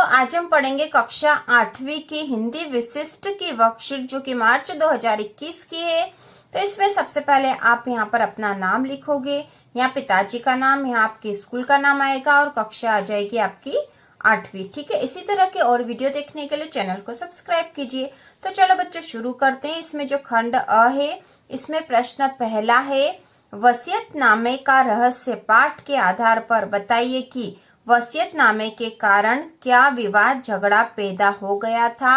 आज हम पढ़ेंगे कक्षा 8वीं की हिंदी विशिष्ट की वर्कशीट जो कि मार्च 2021 की है। तो इसमें सबसे पहले आप यहाँ पर अपना नाम लिखोगे, यहाँ पिताजी का नाम, यहाँ आपके स्कूल का नाम आएगा और कक्षा आ जाएगी आपकी 8वीं। ठीक है, इसी तरह के और वीडियो देखने के लिए चैनल को सब्सक्राइब कीजिए। तो चलो बच्चों शुरू करते हैं। इसमें जो खंड अ है, इसमें प्रश्न पहला है, वसीयतनामे का रहस्य पाठ के आधार पर बताइए कि वसीयतनामे के कारण क्या विवाद झगड़ा पैदा हो गया था।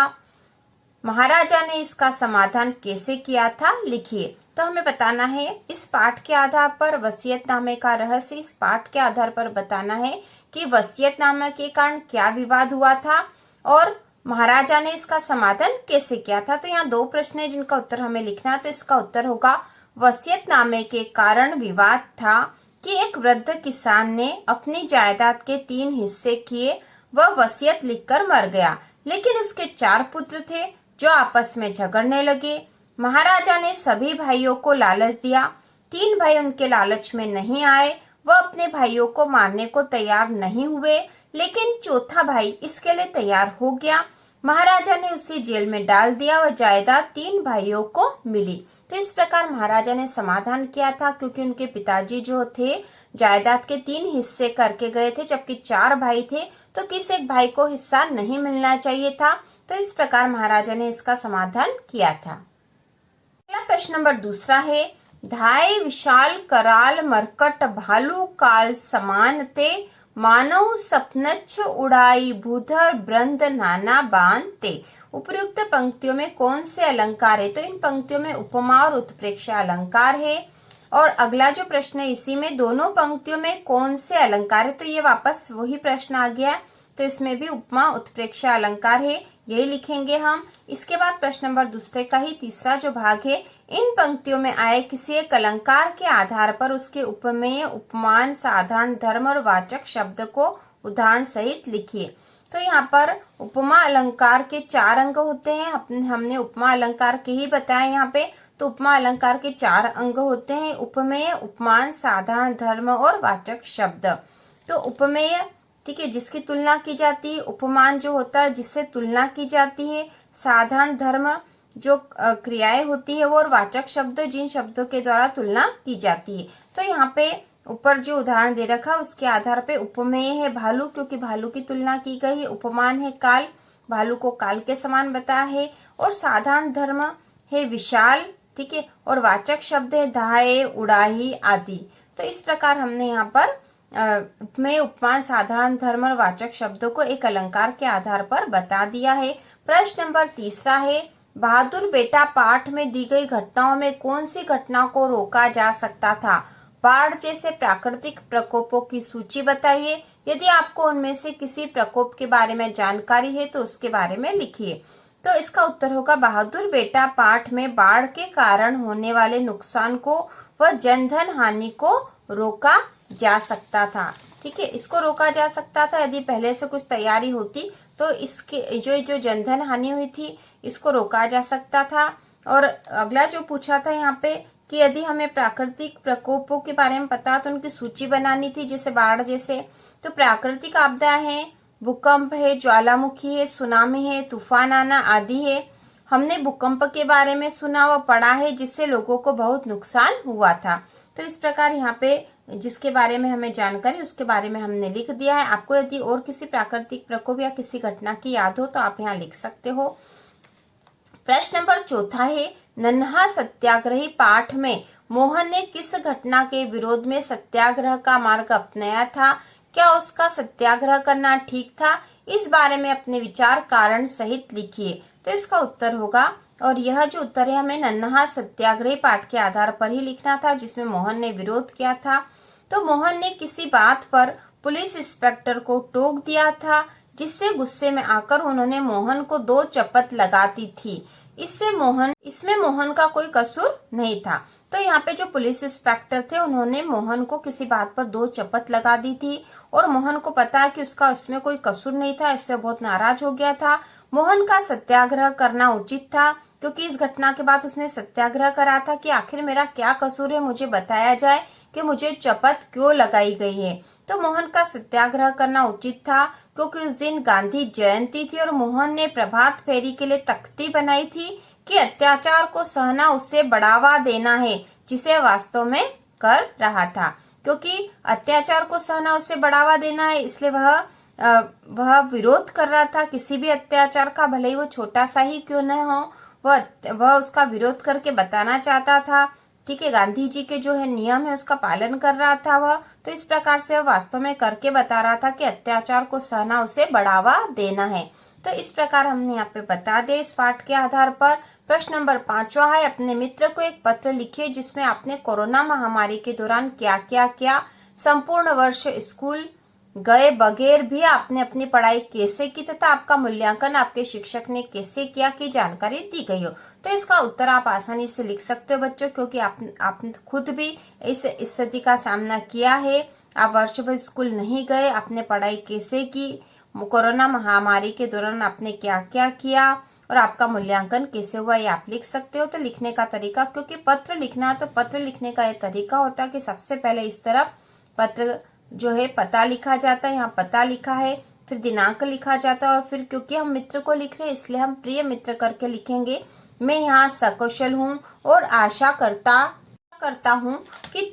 महाराजा ने इसका समाधान कैसे किया था, लिखिए। तो हमें बताना है इस पाठ के आधार पर वसीयतनामे का रहस्य, इस पाठ के आधार पर बताना है कि वसीयतनामे के कारण क्या विवाद हुआ था और महाराजा ने इसका समाधान कैसे किया था। तो यहाँ दो प्रश्न है जिनका उत्तर हमें लिखना है। तो इसका उत्तर होगा वसीयतनामे के कारण विवाद था कि एक वृद्ध किसान ने अपनी जायदाद के 3 हिस्से किए। वह वसीयत लिखकर मर गया, लेकिन उसके 4 पुत्र थे जो आपस में झगड़ने लगे। महाराजा ने सभी भाइयों को लालच दिया। 3 भाई उनके लालच में नहीं आए। वह अपने भाइयों को मारने को तैयार नहीं हुए, लेकिन चौथा भाई इसके लिए तैयार हो गया। महाराजा ने उसे जेल में डाल दिया। वह जायदाद 3 भाइयों को मिली। तो इस प्रकार महाराजा ने समाधान किया था, क्योंकि उनके पिताजी जो थे जायदाद के 3 हिस्से करके गए थे, जबकि 4 भाई थे, तो किसी एक भाई को हिस्सा नहीं मिलना चाहिए था। तो इस प्रकार महाराजा ने इसका समाधान किया था। अगला प्रश्न नंबर दूसरा है, धाय विशाल कराल मरकट भालू काल समान ते, मानव सपनच्छ उड़ाई भूधर ब्रंद नाना बान ते। उपयुक्त पंक्तियों में कौन से अलंकार है। तो इन पंक्तियों में उपमा और उत्प्रेक्षा अलंकार है। और अगला जो प्रश्न है, इसी में दोनों पंक्तियों में कौन से अलंकार है। तो ये वापस वही प्रश्न आ गया। तो इसमें भी उपमा उत्प्रेक्षा अलंकार है, यही लिखेंगे हम। इसके बाद प्रश्न नंबर दूसरे का ही तीसरा जो भाग है, इन पंक्तियों में आए किसी एक अलंकार के आधार पर उसके उपमेय, उपमान, साधारण धर्म और वाचक शब्द को उदाहरण सहित लिखिए। तो यहाँ पर उपमा अलंकार के 4 अंग होते हैं। हमने उपमा अलंकार के ही बताया यहाँ पे। तो उपमा अलंकार के 4 अंग होते हैं, उपमेय, उपमान, साधारण धर्म और वाचक शब्द। तो उपमेय, ठीक है, जिसकी तुलना की जाती है। उपमान जो होता है जिससे तुलना की जाती है। साधारण धर्म जो क्रियाएं होती है वो, और वाचक शब्द जिन शब्दों के द्वारा तुलना की जाती है। तो यहाँ पे ऊपर जो उदाहरण दे रखा उसके आधार पे उपमेय है भालू, क्योंकि भालू की तुलना की गई है। उपमान है काल, भालू को काल के समान बताया है। और साधारण धर्म है विशाल, ठीक है, और वाचक शब्द है धाये, उड़ाही आदि। तो इस प्रकार हमने यहाँ पर उपमेय, उपमान, साधारण धर्म और वाचक शब्दों को एक अलंकार के आधार पर बता दिया है। प्रश्न नंबर तीसरा है, बहादुर बेटा पाठ में दी गई घटनाओं में कौन सी घटना को रोका जा सकता था। बाढ़ जैसे प्राकृतिक प्रकोपों की सूची बताइए। यदि आपको उनमें से किसी प्रकोप के बारे में जानकारी है तो उसके बारे में लिखिए। तो इसका उत्तर होगा बहादुर बेटा पाठ में बाढ़ के कारण होने वाले नुकसान को व जनधन हानि को रोका जा सकता था। ठीक है, इसको रोका जा सकता था यदि पहले से कुछ तैयारी होती तो इसके जो जनधन हानि हुई थी इसको रोका जा सकता था। और अगला जो पूछा था यहाँ पे कि यदि हमें प्राकृतिक प्रकोपों के बारे में पता तो उनकी सूची बनानी थी, जैसे बाढ़ जैसे। तो प्राकृतिक आपदा है, भूकंप है, ज्वालामुखी है, सुनामी है, तूफान आना आदि है। हमने भूकंप के बारे में सुना व पढ़ा है जिससे लोगों को बहुत नुकसान हुआ था। तो इस प्रकार यहाँ पे जिसके बारे में हमें जानकारी उसके बारे में हमने लिख दिया है। आपको यदि और किसी प्राकृतिक प्रकोप या किसी घटना की याद हो तो आप यहाँ लिख सकते हो। प्रश्न नंबर चौथा है, नन्हा सत्याग्रही पाठ में मोहन ने किस घटना के विरोध में सत्याग्रह का मार्ग अपनाया था। क्या उसका सत्याग्रह करना ठीक था। इस बारे में अपने विचार कारण सहित लिखिए। तो इसका उत्तर होगा, और यह जो उत्तर है हमें नन्हा सत्याग्रही पाठ के आधार पर ही लिखना था जिसमें मोहन ने विरोध किया था। तो मोहन ने किसी बात पर पुलिस इंस्पेक्टर को टोक दिया था, जिससे गुस्से में आकर उन्होंने मोहन को 2 चपत लगा दी थी। इसमें मोहन का कोई कसूर नहीं था। तो यहाँ पे जो पुलिस इंस्पेक्टर थे उन्होंने मोहन को किसी बात पर 2 चपत लगा दी थी, और मोहन को पता है कि उसका उसमें कोई कसूर नहीं था, इससे बहुत नाराज हो गया था। मोहन का सत्याग्रह करना उचित था, क्योंकि इस घटना के बाद उसने सत्याग्रह करा था कि आखिर मेरा क्या कसूर है, मुझे बताया जाए कि मुझे चपत क्यों लगाई गई है। तो मोहन का सत्याग्रह करना उचित था, क्योंकि उस दिन गांधी जयंती थी और मोहन ने प्रभात फेरी के लिए तख्ती बनाई थी कि अत्याचार को सहना उससे बढ़ावा देना है, जिसे वास्तव में कर रहा था। क्योंकि अत्याचार को सहना उससे बढ़ावा देना है, इसलिए वह विरोध कर रहा था किसी भी अत्याचार का, भले ही वो छोटा सा ही क्यों न हो, वह उसका विरोध करके बताना चाहता था। ठीक है, गांधी जी के जो है नियम है उसका पालन कर रहा था वह, तो इस प्रकार से वह वास्तव में करके बता रहा था कि अत्याचार को सहना उसे बढ़ावा देना है। तो इस प्रकार हमने यहाँ पे बता दिया इस पाठ के आधार पर। प्रश्न नंबर 5वां है, अपने मित्र को एक पत्र लिखिए जिसमें आपने कोरोना महामारी के दौरान क्या क्या किया, संपूर्ण वर्ष स्कूल गए बगैर भी आपने अपनी पढ़ाई कैसे की तथा आपका मूल्यांकन आपके शिक्षक ने कैसे किया की जानकारी दी गई हो। तो इसका उत्तर आप आसानी से लिख सकते हो बच्चों, क्योंकि आपने खुद भी इस स्थिति का सामना किया है। आप वर्ष भर स्कूल नहीं गए, आपने पढ़ाई कैसे की, कोरोना महामारी के दौरान आपने क्या क्या किया और आपका मूल्यांकन कैसे हुआ, ये आप लिख सकते हो। तो लिखने का तरीका, क्योंकि पत्र लिखना है तो पत्र लिखने का ये तरीका होता है कि सबसे पहले इस तरफ पत्र जो है पता लिखा जाता है, यहाँ पता लिखा है, फिर दिनांक लिखा जाता है और फिर क्योंकि हम मित्र को लिख रहे हैं इसलिए हम प्रिय मित्र करके लिखेंगे। मैं यहाँ सकुशल हूँ और आशा करता हूँ कि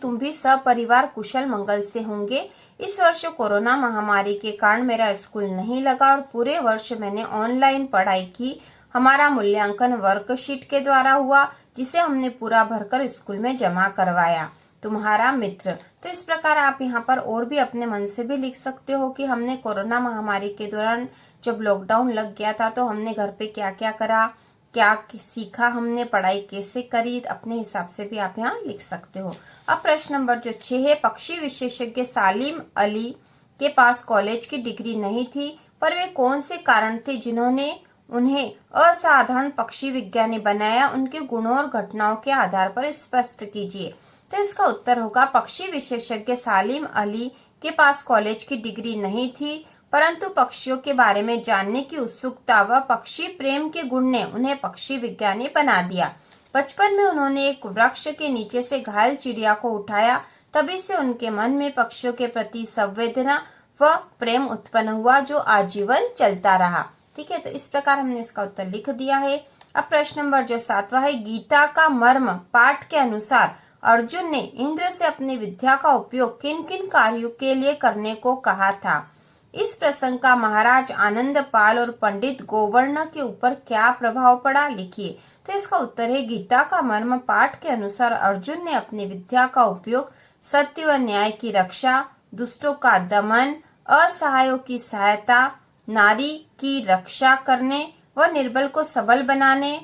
तुम भी सपरिवार कुशल मंगल से होंगे। इस वर्ष कोरोना महामारी के कारण मेरा स्कूल नहीं लगा और पूरे वर्ष मैंने ऑनलाइन पढ़ाई की। हमारा मूल्यांकन वर्कशीट के द्वारा हुआ, जिसे हमने पूरा भरकर स्कूल में जमा करवाया। तुम्हारा मित्र। तो इस प्रकार आप यहाँ पर और भी अपने मन से भी लिख सकते हो कि हमने कोरोना महामारी के दौरान जब लॉकडाउन लग गया था तो हमने घर पे क्या क्या करा, क्या सीखा, हमने पढ़ाई कैसे करी, अपने हिसाब से भी आप यहाँ लिख सकते हो। अब प्रश्न नंबर जो 6 है, पक्षी विशेषज्ञ सालिम अली के पास कॉलेज की डिग्री नहीं थी, पर वे कौन से कारण थे जिन्होंने उन्हें असाधारण पक्षी विज्ञानी बनाया, उनके गुणों और घटनाओं के आधार पर स्पष्ट कीजिए। तो इसका उत्तर होगा, पक्षी विशेषज्ञ सालिम अली के पास कॉलेज की डिग्री नहीं थी, परंतु पक्षियों के बारे में जानने की उत्सुकता व पक्षी प्रेम के गुण ने उन्हें पक्षी विज्ञानी बना दिया। बचपन में उन्होंने एक वृक्ष के नीचे से घायल चिड़िया को उठाया, तभी से उनके मन में पक्षियों के प्रति संवेदना व प्रेम उत्पन्न हुआ, जो आजीवन चलता रहा। ठीक है, तो इस प्रकार हमने इसका उत्तर लिख दिया है। अब प्रश्न नंबर जो 7वां है, गीता का मर्म पाठ के अनुसार अर्जुन ने इंद्र से अपनी विद्या का उपयोग किन किन कार्यों के लिए करने को कहा था। इस प्रसंग का महाराज आनंदपाल और पंडित गोवर्ण के ऊपर क्या प्रभाव पड़ा, लिखिए। तो इसका उत्तर है, गीता का मर्म पाठ के अनुसार अर्जुन ने अपनी विद्या का उपयोग सत्य व न्याय की रक्षा, दुष्टों का दमन, असहायों की सहायता, नारी की रक्षा करने व निर्बल को सबल बनाने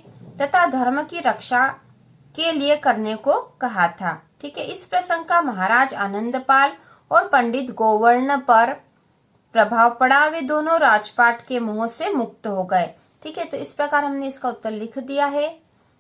तथा धर्म की रक्षा के लिए करने को कहा था। ठीक है, इस प्रसंग का महाराज आनंदपाल और पंडित गोवर्ण पर प्रभाव पड़ा, वे दोनों राजपाट के मोह से मुक्त हो गए। ठीक है, तो इस प्रकार हमने इसका उत्तर लिख दिया है।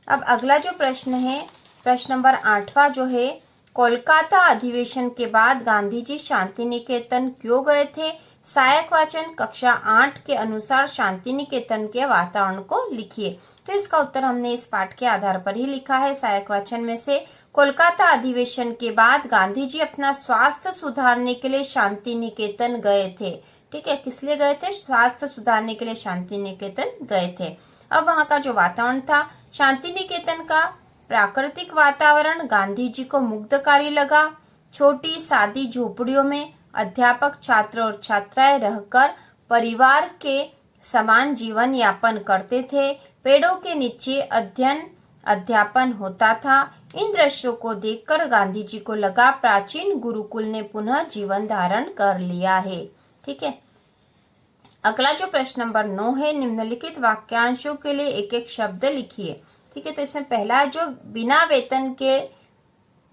अब अगला जो प्रश्न है, प्रश्न नंबर 8वां जो है, कोलकाता अधिवेशन के बाद गांधी जी शांति निकेतन क्यों गए थे। सहायक वाचन कक्षा 8 के अनुसार शांति निकेतन के वातावरण को लिखिए। तो इसका उत्तर हमने इस पाठ के आधार पर ही लिखा है। सहायक वाचन में से कोलकाता अधिवेशन के बाद गांधी जी अपना स्वास्थ्य सुधारने के लिए शांति निकेतन गए थे। ठीक है, किस लिए गए थे, स्वास्थ्य सुधारने के लिए शांति निकेतन गए थे। अब वहाँ का जो वातावरण था, शांति निकेतन का प्राकृतिक वातावरण गांधी जी को मुग्धकारी लगा। छोटी सादी झोपड़ियों में अध्यापक छात्र और छात्राएं रहकर परिवार के समान जीवन यापन करते थे। पेड़ों के नीचे अध्ययन अध्यापन होता था। इन दृश्यों को देखकर गांधी जी को लगा प्राचीन गुरुकुल ने पुनः जीवन धारण कर लिया है। ठीक है, अगला जो प्रश्न नंबर 9 है, निम्नलिखित वाक्यांशों के लिए एक एक शब्द लिखिए। ठीक है, तो इसमें पहला है, जो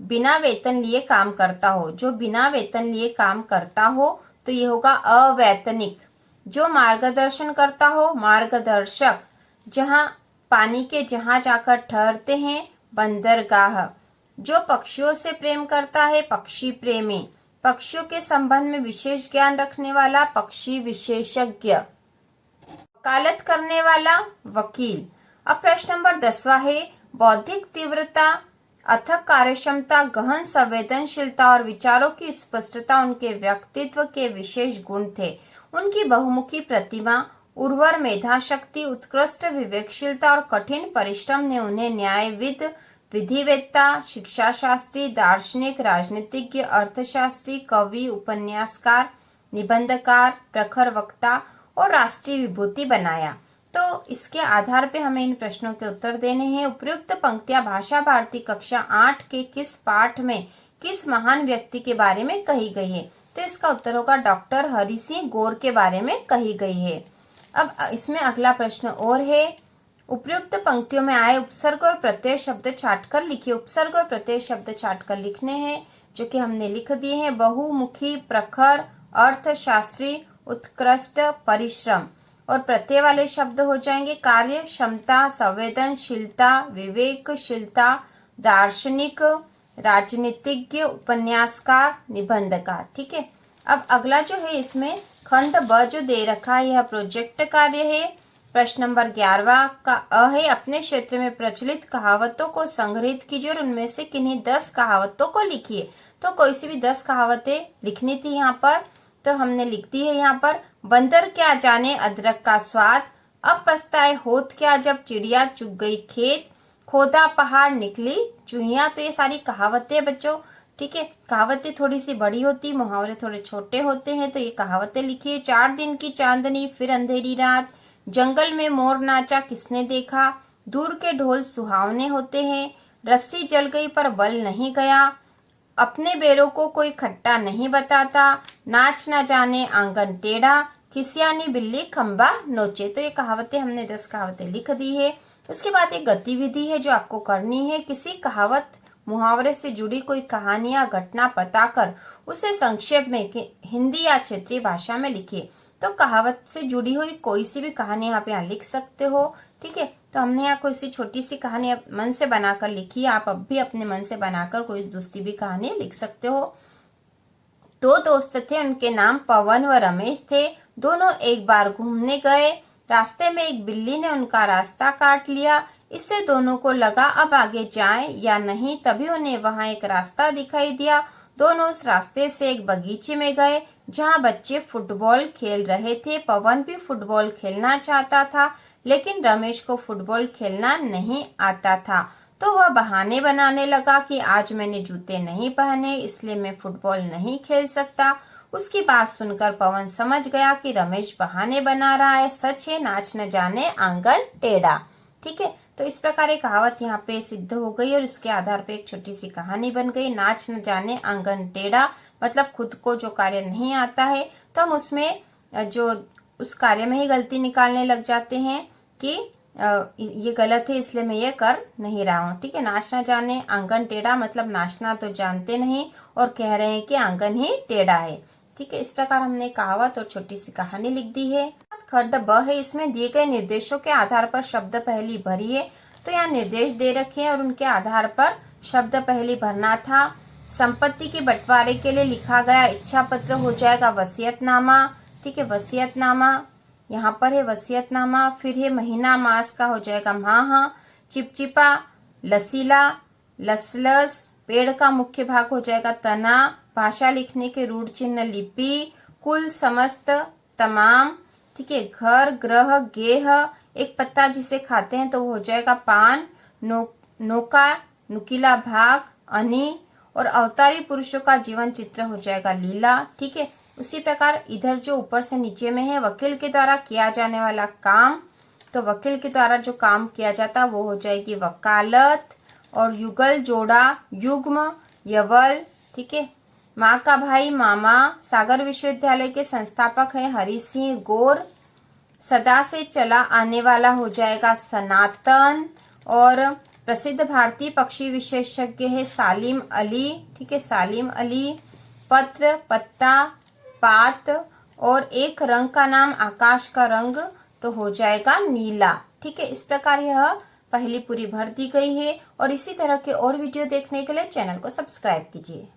बिना वेतन लिए काम करता हो। जो बिना वेतन लिए काम करता हो तो ये होगा अवैतनिक। जो मार्गदर्शन करता हो, मार्गदर्शक। जहां पानी के जहाज आकर ठहरते हैं, बंदरगाह। जो पक्षियों से प्रेम करता है, पक्षी प्रेमी। पक्षियों के संबंध में विशेष ज्ञान रखने वाला, पक्षी विशेषज्ञ। वकालत करने वाला, वकील। अब प्रश्न नंबर 10वां है, बौद्धिक तीव्रता अथक कार्यक्षमता, गहन संवेदनशीलता और विचारों की स्पष्टता उनके व्यक्तित्व के विशेष गुण थे। उनकी बहुमुखी प्रतिभा, उर्वर मेधा शक्ति, उत्कृष्ट विवेकशीलता और कठिन परिश्रम ने उन्हें न्यायविद, विधिवेत्ता, शिक्षा शास्त्री, दार्शनिक, राजनीतिज्ञ, अर्थशास्त्री, कवि, उपन्यासकार, निबंधकार, प्रखर वक्ता और राष्ट्रीय विभूति बनाया। तो इसके आधार पे हमें इन प्रश्नों के उत्तर देने हैं। उपयुक्त पंक्तियां भाषा भारती कक्षा 8 के किस पाठ में किस महान व्यक्ति के बारे में कही गई है? तो इसका उत्तर होगा डॉक्टर हरि सिंह गौर के बारे में कही गई है। अब इसमें अगला प्रश्न और है, उपयुक्त पंक्तियों में आए उपसर्ग और प्रत्यय शब्द छांटकर लिखिए। उपसर्ग और प्रत्यय शब्द छांटकर लिखने हैं, जो कि हमने लिख दिए हैं। बहुमुखी, प्रखर, अर्थशास्त्री, उत्कृष्ट, परिश्रम। और प्रत्यय वाले शब्द हो जाएंगे कार्य क्षमता, संवेदनशीलता, विवेकशीलता, दार्शनिक, राजनीतिज्ञ, उपन्यासकार, निबंधकार। ठीक है। अब अगला जो है इसमें खंड ब जो दे रखा है यह प्रोजेक्ट कार्य है। प्रश्न नंबर 11 का अ है, अपने क्षेत्र में प्रचलित कहावतों को संग्रहित कीजिए और उनमें से किन्हीं 10 कहावतों को लिखिए। तो कोई सी भी 10 कहावतें लिखनी थी यहाँ पर, तो हमने लिख दी है यहाँ पर। बंदर क्या जाने अदरक का स्वाद, अब पछताए होत क्या जब चिड़िया चुग गई खेत, खोदा पहाड़ निकली चूहिया। तो ये सारी कहावतें बच्चों, ठीक है। कहावतें थोड़ी सी बड़ी होती, मुहावरे थोड़े छोटे होते हैं। तो ये कहावतें लिखिए। 4 दिन की चांदनी फिर अंधेरी रात, जंगल में मोर नाचा किसने देखा, दूर के ढोल सुहावने होते हैं, रस्सी जल गई पर बल नहीं गया, अपने बेरों को कोई खट्टा नहीं बताता, नाच न जाने आंगन टेढ़ा, खिसियानी बिल्ली खंबा नोचे। तो ये कहावतें हमने 10 कहावतें लिख दी है। उसके बाद एक गतिविधि है जो आपको करनी है। किसी कहावत मुहावरे से जुड़ी कोई कहानी या घटना बताकर उसे संक्षेप में हिंदी या क्षेत्रीय भाषा में लिखिए। तो कहावत से जुड़ी हुई कोई सी भी कहानी आप यहाँ लिख सकते हो। ठीक है। तो हमने यहाँ कोई सी छोटी सी कहानी मन से बनाकर लिखी है। आप अब भी अपने मन से बनाकर कोई दूसरी भी कहानी लिख सकते हो। 2 दोस्त थे, उनके नाम पवन व रमेश थे। दोनों एक बार घूमने गए, रास्ते में एक बिल्ली ने उनका रास्ता काट लिया। इससे दोनों को लगा अब आगे जाएं या नहीं। तभी उन्हें वहां एक रास्ता दिखाई दिया। दोनों उस रास्ते से एक बगीचे में गए जहां बच्चे फुटबॉल खेल रहे थे। पवन भी फुटबॉल खेलना चाहता था, लेकिन रमेश को फुटबॉल खेलना नहीं आता था। तो वह बहाने बनाने लगा कि आज मैंने जूते नहीं पहने, इसलिए मैं फुटबॉल नहीं खेल सकता। उसकी बात सुनकर पवन समझ गया कि रमेश बहाने बना रहा है। सच है, नाच न जाने आंगन टेढ़ा। ठीक है। तो इस प्रकार एक कहावत यहाँ पे सिद्ध हो गई और इसके आधार पे एक छोटी सी कहानी बन गई। नाच न जाने आंगन टेढ़ा मतलब खुद को जो कार्य नहीं आता है तो हम उसमें जो उस कार्य में ही गलती निकालने लग जाते हैं कि ये गलत है, इसलिए मैं ये कर नहीं रहा हूँ। ठीक है। नाच न जाने आंगन टेढ़ा मतलब नाचना तो जानते नहीं और कह रहे हैं कि आंगन ही टेढ़ा है। ठीक है। इस प्रकार हमने कहावत और छोटी सी कहानी लिख दी है। खंड ब है, इसमें दिए गए निर्देशों के आधार पर शब्द पहली भरिए। तो यहाँ निर्देश दे रखे हैं और उनके आधार पर शब्द पहली भरना था। संपत्ति के बंटवारे के लिए लिखा गया इच्छा पत्र हो जाएगा वसीयतनामा। ठीक है। वसीयतनामा यहाँ पर है वसीयतनामा। फिर है महीना मास का हो जाएगा माह। चिपचिपा, लसीला, लसलस। पेड़ का मुख्य भाग हो जाएगा तना। भाषा लिखने के रूढ़ चिन्ह लिपि। कुल, समस्त, तमाम। ठीक है। घर, ग्रह, गेह। एक पत्ता जिसे खाते हैं तो वो हो जाएगा पान। नौका, नुकीला भाग, अनि। और अवतारी पुरुषों का जीवन चित्र हो जाएगा लीला। ठीक है। उसी प्रकार इधर जो ऊपर से नीचे में है वकील के द्वारा किया जाने वाला काम, तो वकील के द्वारा जो काम किया जाता वो हो जाएगी वकालत। और युगल, जोड़ा, युग्म, यवल। ठीक है। माँ का भाई मामा। सागर विश्वविद्यालय के संस्थापक हैं हरि सिंह गौर। सदा से चला आने वाला हो जाएगा सनातन। और प्रसिद्ध भारतीय पक्षी विशेषज्ञ है सालिम अली। ठीक है। सालिम अली। पत्र, पत्ता, पात। और एक रंग का नाम आकाश का रंग तो हो जाएगा नीला। ठीक है। इस प्रकार यह पहली पूरी भर दी गई है। और इसी तरह के और वीडियो देखने के लिए चैनल को सब्सक्राइब कीजिए।